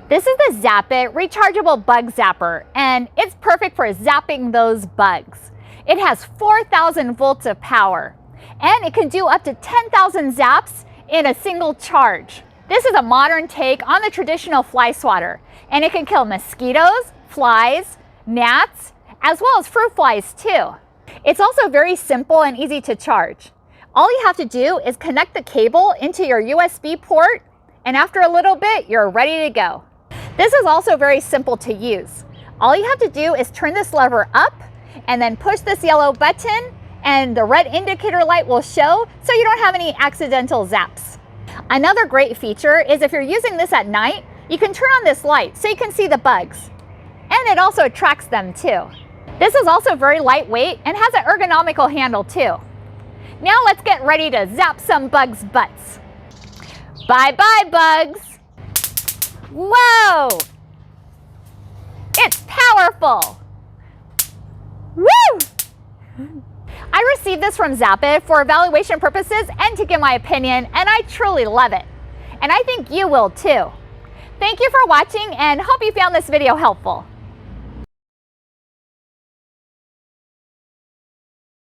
This is the Zap It rechargeable bug zapper, and it's perfect for zapping those bugs. It has 4,000 volts of power, and it can do up to 10,000 zaps in a single charge. This is a modern take on the traditional fly swatter, and it can kill mosquitoes, flies, gnats, as well as fruit flies too. It's also very simple and easy to charge. All you have to do is connect the cable into your USB port, and after a little bit, you're ready to go. This is also very simple to use. All you have to do is turn this lever up and then push this yellow button, and the red indicator light will show so you don't have any accidental zaps. Another great feature is if you're using this at night, you can turn on this light so you can see the bugs. And it also attracts them too. This is also very lightweight and has an ergonomical handle too. Now let's get ready to zap some bugs' butts. Bye-bye, bugs! Whoa! It's powerful! Woo! I received this from Zap It for evaluation purposes and to give my opinion, and I truly love it. And I think you will too. Thank you for watching and hope you found this video helpful.